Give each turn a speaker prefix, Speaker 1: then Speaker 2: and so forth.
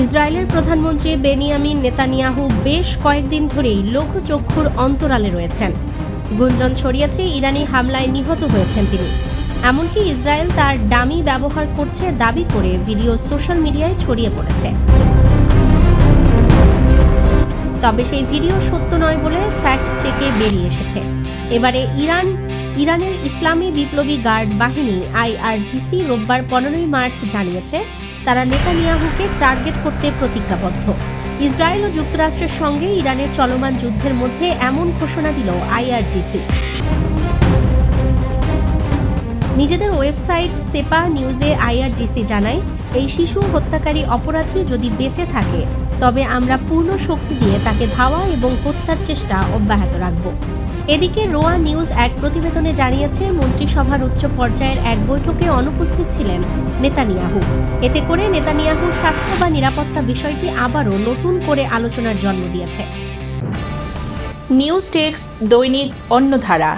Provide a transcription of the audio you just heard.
Speaker 1: ইসরায়েলের প্রধানমন্ত্রী Benjamin Netanyahu বেশ কয়েকদিন ধরেই লোকচক্ষুর অন্তরালে রয়েছেন। গুঞ্জন ছড়িয়েছে ইরানি হামলায় নিহত হয়েছেন তিনি। এমনকি ইসরায়েল তার ডামি ব্যবহার করছে দাবি করে ভিডিও সোশ্যাল মিডিয়ায় ছড়িয়ে পড়েছে। তবে সেই ভিডিও সত্য নয় বলে ফ্যাক্ট চেকে বেরিয়ে এসেছে। এবারে ইরানের ইসলামী বিপ্লবী গার্ড বাহিনী IRGC রোববার 15 মার্চ জানিয়েছে তারা নেতানিয়াহুকে টার্গেট করতে প্রতিজ্ঞাবদ্ধ। ইসরায়েল ও যুক্তরাষ্ট্রের সঙ্গে ইরানের চলমান যুদ্ধের মধ্যে এমন ঘোষণা দিল IRGC। নিজেদের ওয়েবসাইট সেপা নিউজে IRGC জানায়, এই শিশু হত্যাকারী অপরাধী যদি বেঁচে থাকে তবে আমরা পূর্ণ শক্তি দিয়ে তাকে ধাওয়া এবং হত্যার চেষ্টা অব্যাহত রাখব। এদিকে রোয়া নিউজ এক প্রতিবেদনে জানিয়েছে মন্ত্রিসভার উচ্চ পর্যায়ের এক বৈঠকে অনুপস্থিত ছিলেন নেতানিয়াহু। এতে করে নেতানিয়াহুর স্বাস্থ্য বা নিরাপত্তা বিষয়টি আবারও নতুন করে আলোচনার জন্ম দিয়েছে।
Speaker 2: নিউজ ডেস্ক, দৈনিক অন্যধারা।